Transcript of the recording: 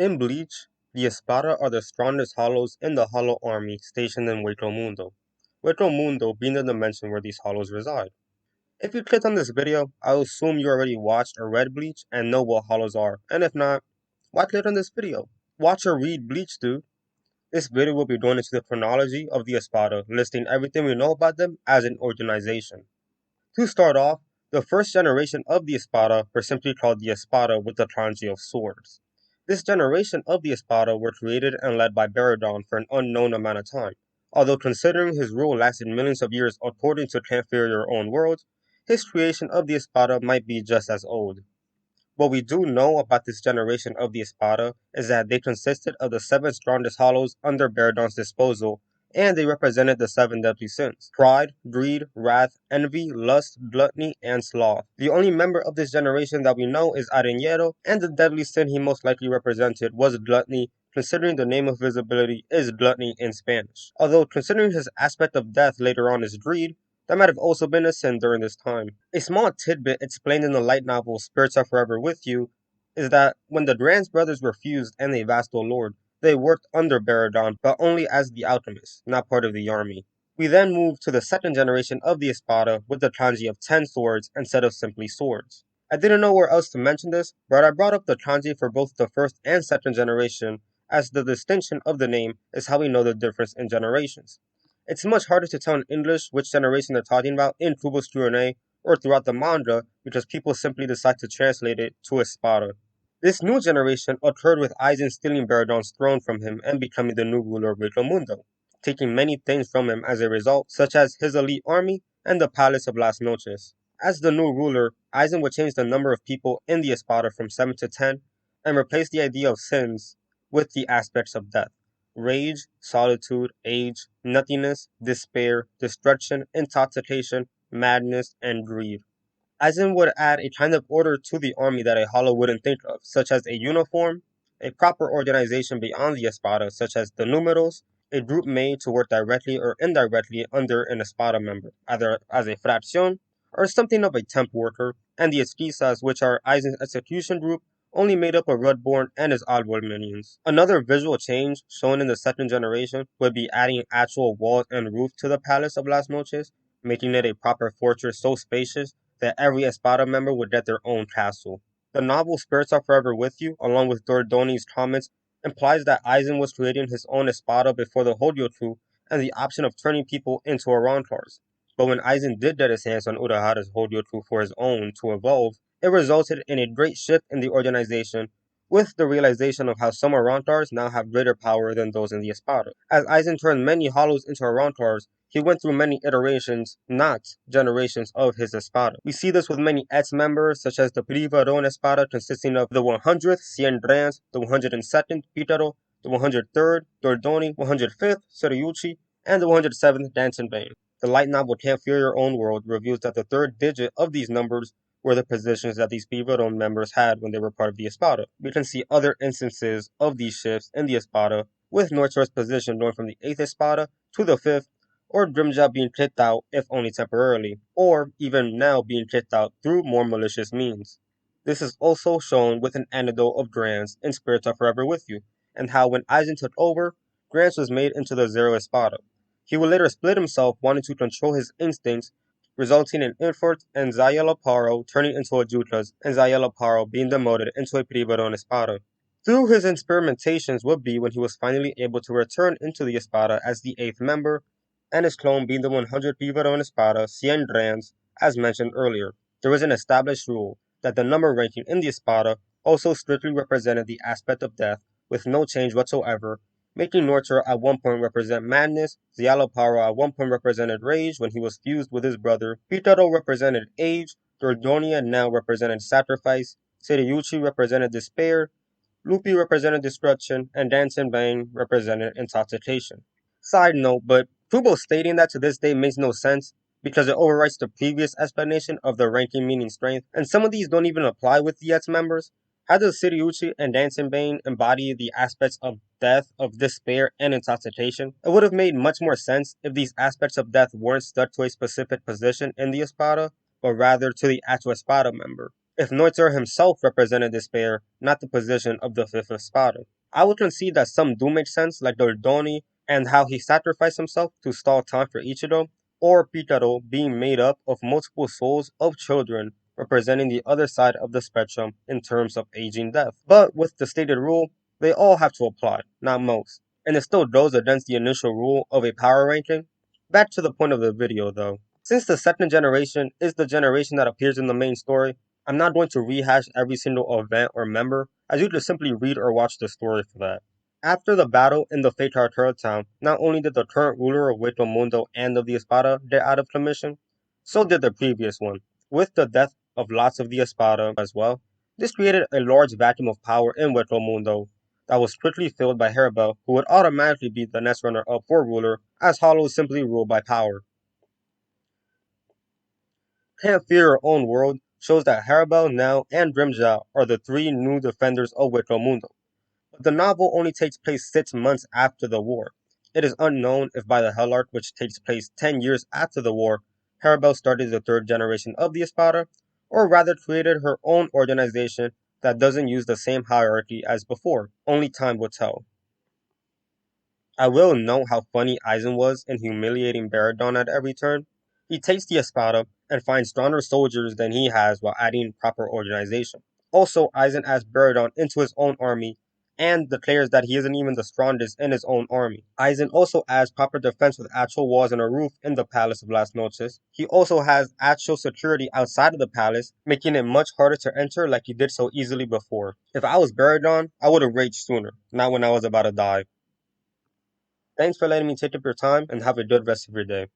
In Bleach, the Espada are the strongest hollows in the Hollow Army stationed in Mundo being the dimension where these hollows reside. If you clicked on this video, I will assume you already watched or read Bleach and know what hollows are, and if not, why click on this video? Watch or read Bleach, dude. This video will be going into the chronology of the Espada, listing everything we know about them as an organization. To start off, the first generation of the Espada were simply called the Espada with the kanji of swords. This generation of the Espada were created and led by Baradon for an unknown amount of time. Although considering his rule lasted millions of years according to Can't-Fear Own World, his creation of the Espada might be just as old. What we do know about this generation of the Espada is that they consisted of the seven strongest hollows under Baradon's disposal, and they represented the seven deadly sins: pride, greed, wrath, envy, lust, gluttony, and sloth. The only member of this generation that we know is Arenero, and the deadly sin he most likely represented was gluttony, considering the name of his ability is gluttony in Spanish. Although considering his aspect of death later on is greed, that might have also been a sin during this time. A small tidbit explained in the light novel Spirits Are Forever With You is that when the Grants brothers were fused and a vassal lord, they worked under Baradon, but only as the alchemists, not part of the army. We then move to the second generation of the Espada with the kanji of 10 swords instead of simply swords. I didn't know where else to mention this, but I brought up the kanji for both the first and second generation, as the distinction of the name is how we know the difference in generations. It's much harder to tell in English which generation they're talking about in Kubo's Q&A or throughout the manga because people simply decide to translate it to Espada. This new generation occurred with Aizen stealing Baradon's throne from him and becoming the new ruler of Mundo, taking many things from him as a result, such as his elite army and the Palace of Las Noches. As the new ruler, Aizen would change the number of people in the Espada from 7 to 10 and replace the idea of sins with the aspects of death: rage, solitude, age, nothingness, despair, destruction, intoxication, madness, and greed. Aizen would add a kind of order to the army that a hollow wouldn't think of, such as a uniform, a proper organization beyond the Espada, such as the Números, a group made to work directly or indirectly under an Espada member, either as a fracción or something of a temp worker, and the Esquisas, which are Aizen's execution group, only made up of Rudborn and his Oddworld minions. Another visual change shown in the second generation would be adding actual walls and roof to the Palace of Las Noches, making it a proper fortress so spacious that every Espada member would get their own castle. The novel Spirits Are Forever With You, along with Dordoni's comments, implies that Aizen was creating his own Espada before the Hogyoku and the option of turning people into Arantars. But when Aizen did get his hands on Urahara's Hogyoku for his own to evolve, it resulted in a great shift in the organization, with the realization of how some Arantars now have greater power than those in the Espada. As Aizen turned many hollows into Arantars, he went through many iterations, not generations, of his Espada. We see this with many ex members, such as the Privaron Espada, consisting of the 100th Cien Drans, the 102nd Pitaro, the 103rd Dordoni, 105th Seriuchi, and the 107th Dansenbane. The light novel Can't Fear Your Own World reveals that the third digit of these numbers were the positions that these Privaron members had when they were part of the Espada. We can see other instances of these shifts in the Espada, with Northshaw's position going from the 8th Espada to the 5th, or Grimjaw being kicked out if only temporarily, or even now being kicked out through more malicious means. This is also shown with an anecdote of Grants in Spirits Are Forever With You, and how when Aizen took over, Grants was made into the Zero Espada. He would later split himself, wanting to control his instincts, resulting in Ilfort and Zayalaparo turning into Ajutas, and Zayalaparo being demoted into a Privaron Espada. Through his experimentations would be when he was finally able to return into the Espada as the 8th member, and his clone being the 100 Privaron Espada, Cien Drans, as mentioned earlier. There was an established rule that the number ranking in the Espada also strictly represented the aspect of death, with no change whatsoever, making Norter at one point represent madness, Zialoparo at one point represented rage when he was fused with his brother, Pitaro represented age, Dordonia now represented sacrifice, Seriuchi represented despair, Lupi represented destruction, and Dansenbane represented intoxication. Side note, but Kubo stating that to this day makes no sense because it overwrites the previous explanation of the ranking meaning strength, and some of these don't even apply with the X members. How does Siriuchi and Dansenbane embody the aspects of death, of despair, and intoxication? It would have made much more sense if these aspects of death weren't stuck to a specific position in the Espada, but rather to the actual Espada member. if Noiter himself represented despair, not the position of the fifth Espada. I would concede that some do make sense, like Dordoni and how he sacrificed himself to stall time for Ichido, or Pitaro being made up of multiple souls of children representing the other side of the spectrum in terms of aging death. But with the stated rule, they all have to apply, not most. And it still goes against the initial rule of a power ranking. Back to the point of the video though. Since the second generation is the generation that appears in the main story, I'm not going to rehash every single event or member, as you just simply read or watch the story for that. After the battle in the Fate Turtle town, not only did the current ruler of Hueco Mundo and of the Espada get out of commission, so did the previous one, with the death of lots of the Espada as well. This created a large vacuum of power in Hueco Mundo that was quickly filled by Harabel, who would automatically be the next runner-up for ruler, as Hollows simply rule by power. Can't Fear Your Own World shows that Harabel, Nell, and Grimjaw are the three new defenders of Hueco Mundo. But the novel only takes place 6 months after the war. It is unknown if by the Hell Arc, which takes place 10 years after the war, Harabel started the third generation of the Espada, or rather created her own organization that doesn't use the same hierarchy as before. Only time will tell. I will note how funny Aizen was in humiliating Baradon at every turn. He takes the Espada and finds stronger soldiers than he has while adding proper organization. Also, Aizen adds Baradon into his own army and declares that he isn't even the strongest in his own army. Aizen also adds proper defense with actual walls and a roof in the Palace of Las Noches. He also has actual security outside of the palace, making it much harder to enter like he did so easily before. If I was Baradon, I would have raged sooner, not when I was about to die. Thanks for letting me take up your time and have a good rest of your day.